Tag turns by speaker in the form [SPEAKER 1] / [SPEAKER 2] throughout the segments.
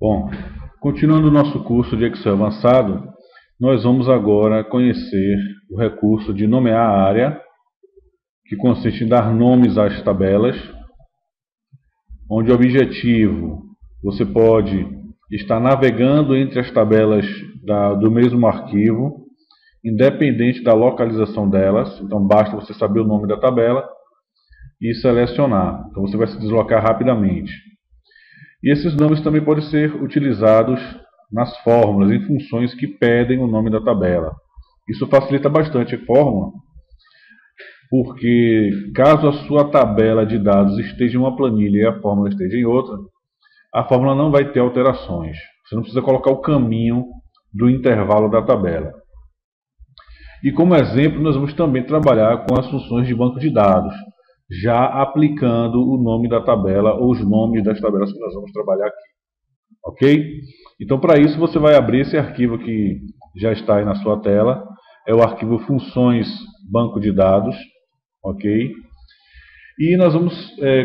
[SPEAKER 1] Bom, continuando o nosso curso de Excel avançado, nós vamos agora conhecer o recurso de nomear a área, que consiste em dar nomes às tabelas, onde o objetivo, você pode estar navegando entre as tabelas do mesmo arquivo, independente da localização delas. Então basta você saber o nome da tabela e selecionar. Então você vai se deslocar rapidamente. E esses nomes também podem ser utilizados nas fórmulas, em funções que pedem o nome da tabela. Isso facilita bastante a fórmula, porque caso a sua tabela de dados esteja em uma planilha e a fórmula esteja em outra, a fórmula não vai ter alterações. Você não precisa colocar o caminho do intervalo da tabela. E como exemplo, nós vamos também trabalhar com as funções de banco de dados, já aplicando o nome da tabela ou os nomes das tabelas que nós vamos trabalhar aqui. Ok? Então, para isso, você vai abrir esse arquivo que já está aí na sua tela. É o arquivo funções banco de dados. Ok? E nós vamos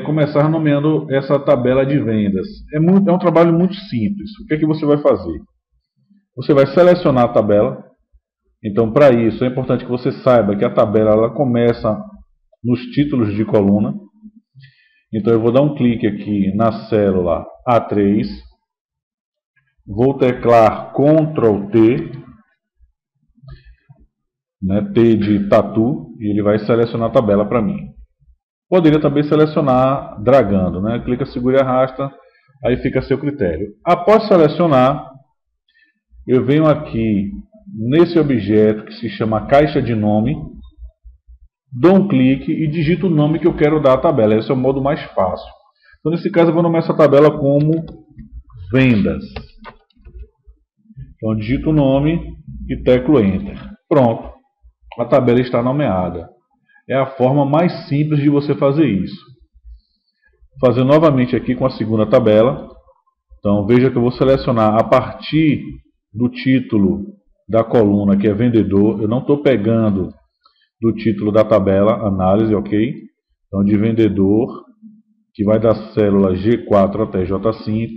[SPEAKER 1] começar nomeando essa tabela de vendas. É um trabalho muito simples. O que é que você vai fazer? Você vai selecionar a tabela. Então, para isso, é importante que você saiba que a tabela ela começa nos títulos de coluna. Então eu vou dar um clique aqui na célula A3, vou teclar Ctrl T, T de tatu, e ele vai selecionar a tabela para mim. Poderia também selecionar dragando, clica, segura e arrasta, aí fica a seu critério. Após selecionar, eu venho aqui nesse objeto que se chama caixa de nome, dou um clique e digito o nome que eu quero dar à tabela. Esse é o modo mais fácil. Então, nesse caso, eu vou nomear essa tabela como vendas. Então, digito o nome e teclo Enter. Pronto. A tabela está nomeada. É a forma mais simples de você fazer isso. Vou fazer novamente aqui com a segunda tabela. Então, veja que eu vou selecionar a partir do título da coluna, que é vendedor. Eu não estou pegando do título da tabela, análise, ok? Então, de vendedor, que vai da célula G4 até J5.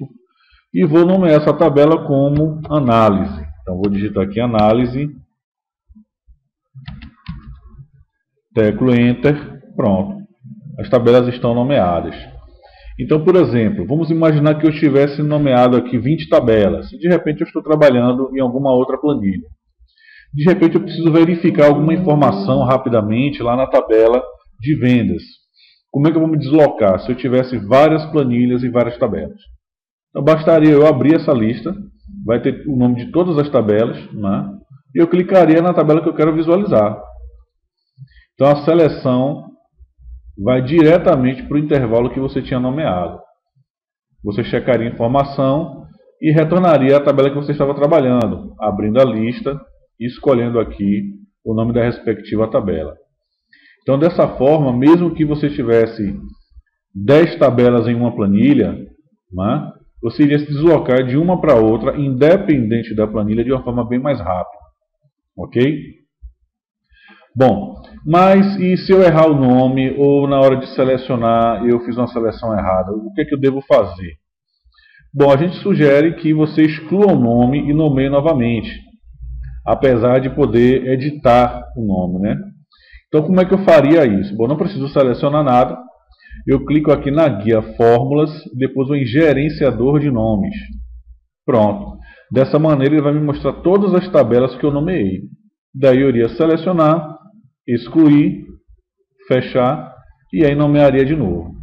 [SPEAKER 1] E vou nomear essa tabela como análise. Então, vou digitar aqui análise. Teclo Enter. Pronto. As tabelas estão nomeadas. Então, por exemplo, vamos imaginar que eu tivesse nomeado aqui 20 tabelas. E de repente eu estou trabalhando em alguma outra planilha. De repente eu preciso verificar alguma informação rapidamente lá na tabela de vendas. Como é que eu vou me deslocar se eu tivesse várias planilhas e várias tabelas? Então bastaria eu abrir essa lista, vai ter o nome de todas as tabelas, e eu clicaria na tabela que eu quero visualizar. Então a seleção vai diretamente para o intervalo que você tinha nomeado. Você checaria a informação e retornaria a tabela que você estava trabalhando, abrindo a lista e escolhendo aqui o nome da respectiva tabela. Então, dessa forma, mesmo que você tivesse 10 tabelas em uma planilha, você iria se deslocar de uma para outra, independente da planilha, de uma forma bem mais rápida. Ok? Bom, mas e se eu errar o nome, ou na hora de selecionar eu fiz uma seleção errada? O que é que eu devo fazer? Bom, a gente sugere que você exclua o nome e nomeie novamente, apesar de poder editar o nome, Então, como é que eu faria isso? Bom, não preciso selecionar nada. Eu clico aqui na guia Fórmulas, depois vou em Gerenciador de Nomes. Pronto. Dessa maneira, ele vai me mostrar todas as tabelas que eu nomeei. Daí eu iria selecionar, excluir, fechar, e aí nomearia de novo.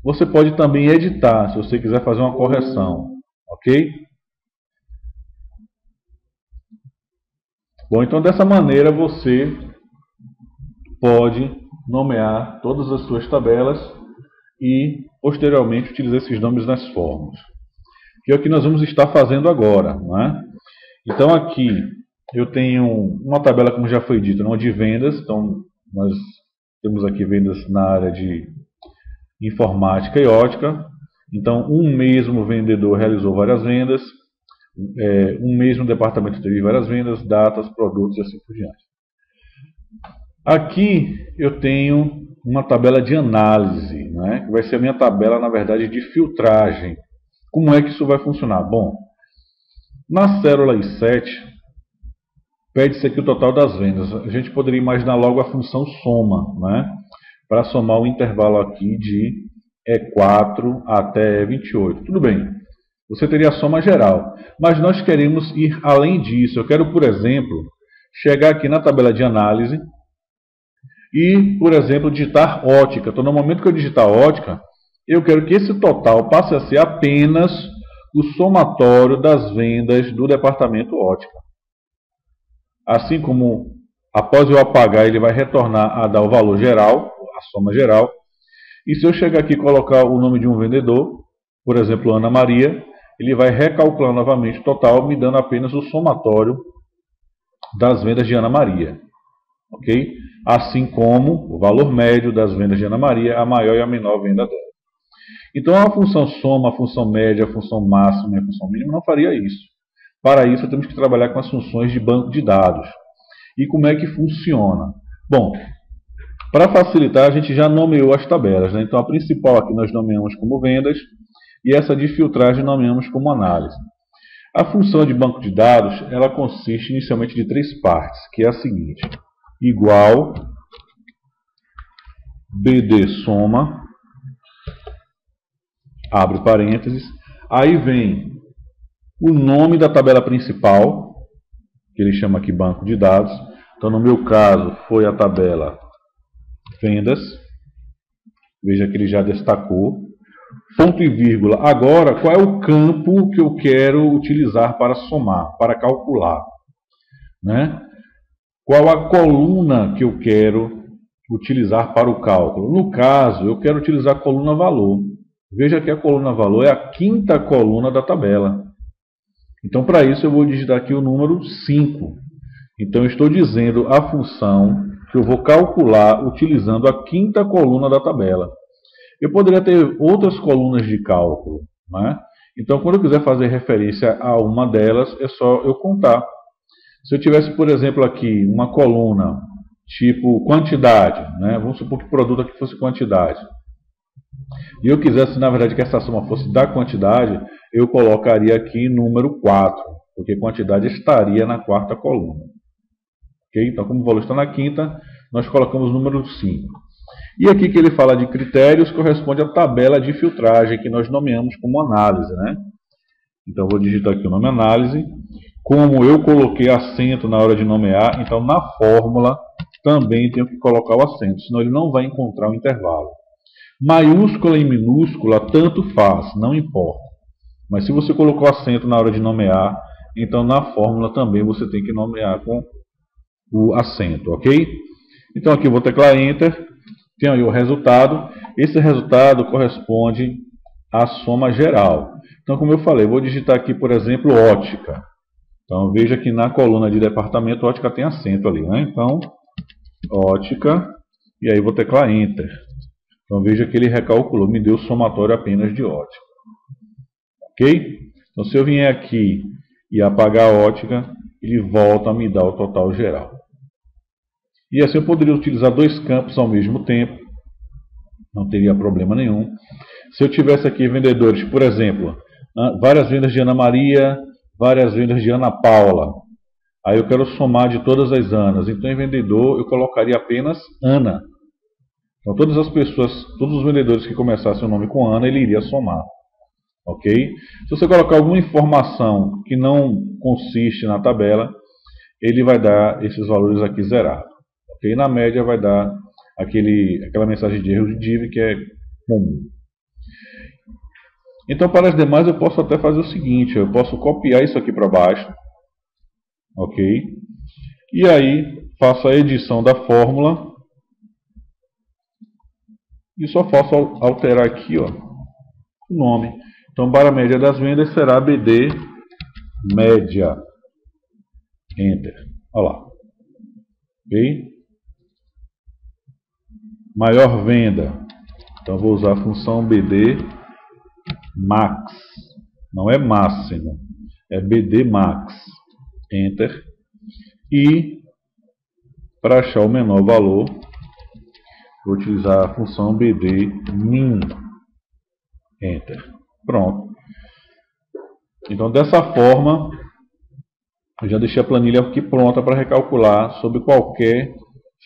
[SPEAKER 1] Você pode também editar, se você quiser fazer uma correção. Ok? Bom, então dessa maneira você pode nomear todas as suas tabelas e posteriormente utilizar esses nomes nas fórmulas. Que é o que nós vamos estar fazendo agora, Então aqui eu tenho uma tabela, como já foi dito, de vendas. Então nós temos aqui vendas na área de informática e ótica. Então um mesmo vendedor realizou várias vendas. Um mesmo departamento teve várias vendas, datas, produtos e assim por diante. Aqui eu tenho uma tabela de análise, que vai ser a minha tabela, na verdade, de filtragem. Como é que isso vai funcionar? Bom, Na célula I7, pede-se aqui o total das vendas. A gente poderia imaginar logo a função soma, né? Para somar o intervalo aqui de E4 até E28. Tudo bem, você teria a soma geral. Mas nós queremos ir além disso. Eu quero, por exemplo, chegar aqui na tabela de análise e, por exemplo, digitar ótica. Então, no momento que eu digitar ótica, eu quero que esse total passe a ser apenas o somatório das vendas do departamento ótica. Assim como, após eu apagar, ele vai retornar a dar o valor geral, a soma geral. E se eu chegar aqui e colocar o nome de um vendedor, por exemplo, Ana Maria, ele vai recalcular novamente o total, me dando apenas o somatório das vendas de Ana Maria. Ok? Assim como o valor médio das vendas de Ana Maria, a maior e a menor venda dela. Então a função soma, a função média, a função máxima e a função mínima não faria isso. Para isso temos que trabalhar com as funções de banco de dados. E como é que funciona? Bom, para facilitar a gente já nomeou as tabelas, né? Então a principal aqui nós nomeamos como vendas e essa de filtragem nomeamos como análise. A função de banco de dados ela consiste inicialmente de 3 partes, que é a seguinte: igual BD soma, abre parênteses, aí vem o nome da tabela principal, que ele chama aqui banco de dados. Então, no meu caso, foi a tabela vendas. Veja que ele já destacou. Ponto e vírgula. Agora, qual é o campo que eu quero utilizar para somar, para calcular? Né? Qual a coluna que eu quero utilizar para o cálculo? No caso, eu quero utilizar a coluna valor. Veja que a coluna valor é a 5ª coluna da tabela. Então, para isso, eu vou digitar aqui o número 5. Então, eu estou dizendo a função que eu vou calcular utilizando a 5ª coluna da tabela. Eu poderia ter outras colunas de cálculo, né? Então, quando eu quiser fazer referência a uma delas, é só eu contar. Se eu tivesse, por exemplo, aqui uma coluna tipo quantidade, né? Vamos supor que o produto aqui fosse quantidade. E eu quisesse, na verdade, que essa soma fosse da quantidade, eu colocaria aqui número 4, porque quantidade estaria na 4ª coluna. Okay? Então, como o valor está na 5ª, nós colocamos o número 5. E aqui que ele fala de critérios, corresponde à tabela de filtragem que nós nomeamos como análise, né? Então, vou digitar aqui o nome análise. Como eu coloquei acento na hora de nomear, então na fórmula também tenho que colocar o acento, senão ele não vai encontrar o intervalo. Maiúscula e minúscula, tanto faz, não importa. Mas se você colocou acento na hora de nomear, então na fórmula também você tem que nomear com o acento, ok? Então aqui eu vou teclar Enter, tenho aí o resultado. Esse resultado corresponde à soma geral. Então, como eu falei, vou digitar aqui, por exemplo, ótica. Então veja que na coluna de departamento ótica tem acento ali, né? Então, ótica, e aí vou teclar Enter. Então veja que ele recalculou, me deu o somatório apenas de ótica. Ok? Então se eu vier aqui e apagar a ótica, ele volta a me dar o total geral. E assim eu poderia utilizar 2 campos ao mesmo tempo, não teria problema nenhum. Se eu tivesse aqui vendedores, por exemplo, várias vendas de Ana Maria, várias vendas de Ana Paula. Aí eu quero somar de todas as Anas. Então em vendedor eu colocaria apenas Ana. Então todas as pessoas, todos os vendedores que começassem o nome com Ana, ele iria somar. Ok? Se você colocar alguma informação que não consiste na tabela, ele vai dar esses valores aqui zerados. Ok? Na média vai dar aquela mensagem de erro de div que é comum. Então para as demais eu posso até fazer o seguinte, eu posso copiar isso aqui para baixo. Ok? E aí faço a edição da fórmula. E só faço alterar aqui, ó, o nome. Então, para a média das vendas será BD média. Enter. Olha lá. Ok? Maior venda. Então, vou usar a função BD max. Não é máximo. É BD max. Enter. E, para achar o menor valor, vou utilizar a função BD min. Enter. Pronto. Então, dessa forma, Eu já deixei a planilha aqui pronta para recalcular sobre qualquer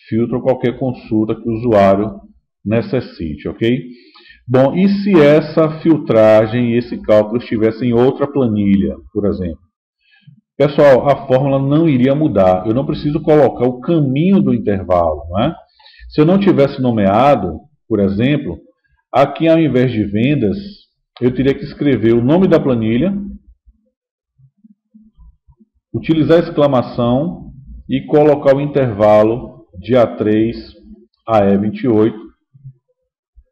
[SPEAKER 1] filtro ou qualquer consulta que o usuário necessite, ok? Bom, e se essa filtragem e esse cálculo estivessem em outra planilha, por exemplo? Pessoal, a fórmula não iria mudar. Eu não preciso colocar o caminho do intervalo, não é? Se eu não tivesse nomeado, por exemplo, aqui ao invés de vendas, eu teria que escrever o nome da planilha, utilizar a exclamação e colocar o intervalo de A3 a E28,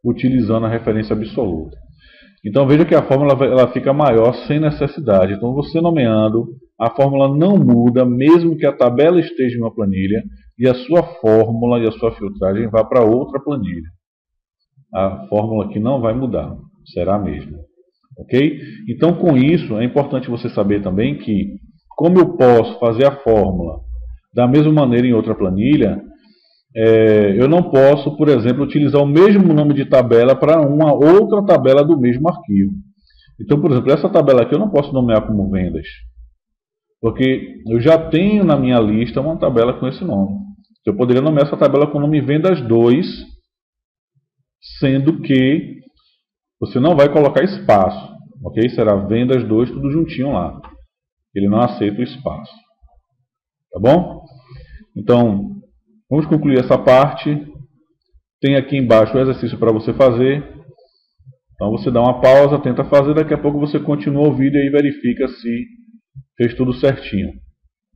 [SPEAKER 1] utilizando a referência absoluta. Então veja que a fórmula ela fica maior sem necessidade. Então você nomeando, a fórmula não muda, mesmo que a tabela esteja em uma planilha e a sua fórmula e a sua filtragem vá para outra planilha. A fórmula aqui não vai mudar, será a mesma. Ok? Então com isso é importante você saber também que, como eu posso fazer a fórmula da mesma maneira em outra planilha, eu não posso, por exemplo, utilizar o mesmo nome de tabela para uma outra tabela do mesmo arquivo. Então, por exemplo, essa tabela aqui eu não posso nomear como vendas, porque eu já tenho na minha lista uma tabela com esse nome. Então, eu poderia nomear essa tabela com o nome vendas 2, sendo que você não vai colocar espaço, ok? Será vendas 2 tudo juntinho lá. Ele não aceita o espaço. Tá bom? Então, vamos concluir essa parte. Tem aqui embaixo o exercício para você fazer. Então você dá uma pausa, tenta fazer, daqui a pouco você continua o vídeo e verifica se fez tudo certinho.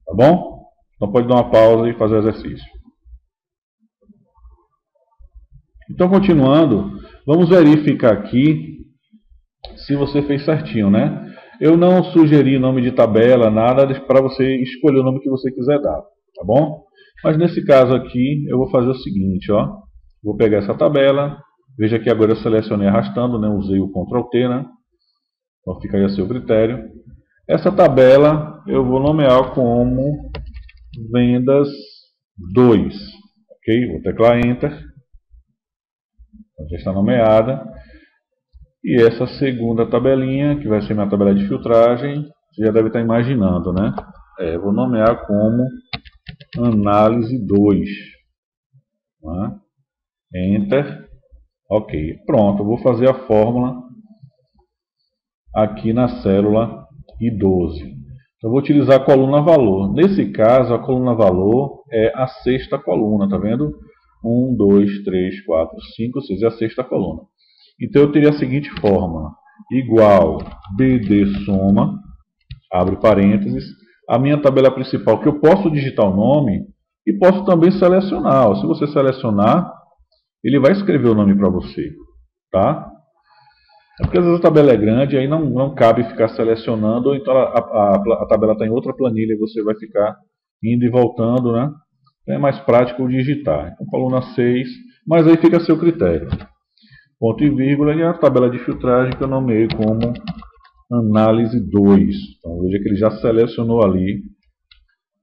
[SPEAKER 1] Tá bom? Então pode dar uma pausa e fazer o exercício. Então continuando, vamos verificar aqui se você fez certinho, né? Eu não sugeri nome de tabela, nada, para você escolher o nome que você quiser dar, tá bom? Mas nesse caso aqui, eu vou fazer o seguinte, ó. Vou pegar essa tabela, veja que agora eu selecionei arrastando, né? Usei o Ctrl T, né? Então fica aí a seu critério. Essa tabela eu vou nomear como vendas 2, ok? Vou teclar Enter, então já está nomeada. E essa segunda tabelinha, que vai ser minha tabela de filtragem, você já deve estar imaginando, né? Vou nomear como análise 2. Tá? Enter. Ok. Pronto, eu vou fazer a fórmula aqui na célula I12. Eu vou utilizar a coluna valor. Nesse caso, a coluna valor é a sexta coluna, tá vendo? 1, 2, 3, 4, 5, 6 é a sexta coluna. Então eu teria a seguinte fórmula: igual BD soma, abre parênteses, a minha tabela principal, que eu posso digitar o nome e posso também selecionar. Se você selecionar, ele vai escrever o nome para você, tá? É porque às vezes a tabela é grande, aí não cabe ficar selecionando, ou então a tabela está em outra planilha e você vai ficar indo e voltando, né? Então é mais prático digitar. Então coluna 6, mas aí fica a seu critério. Ponto e vírgula e a tabela de filtragem que eu nomeei como análise 2. Então veja que ele já selecionou ali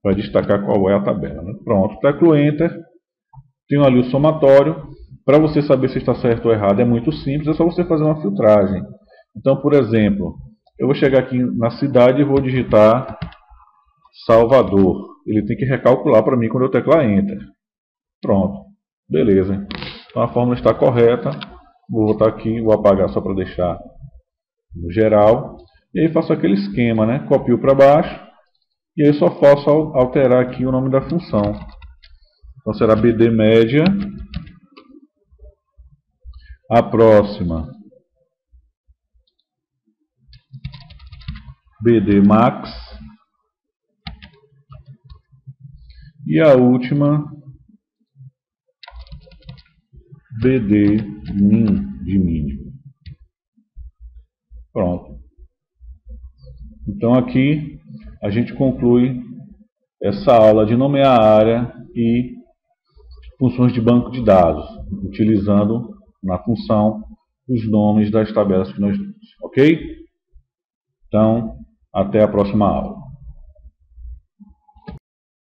[SPEAKER 1] para destacar qual é a tabela, né? Pronto, teclo Enter. Tenho ali o somatório. Para você saber se está certo ou errado é muito simples, é só você fazer uma filtragem. Então, por exemplo, eu vou chegar aqui na cidade e vou digitar Salvador. Ele tem que recalcular para mim quando eu teclar Enter. Pronto, beleza. Então a fórmula está correta. Vou voltar aqui, vou apagar só para deixar no geral. E aí faço aquele esquema, né? Copio para baixo. E aí só posso alterar aqui o nome da função. Então será BD média. A próxima, BD max. E a última, BD min, de mínimo. Pronto. Então aqui a gente conclui essa aula de nomear área e funções de banco de dados, utilizando na função os nomes das tabelas que nós temos. Ok? Então, até a próxima aula.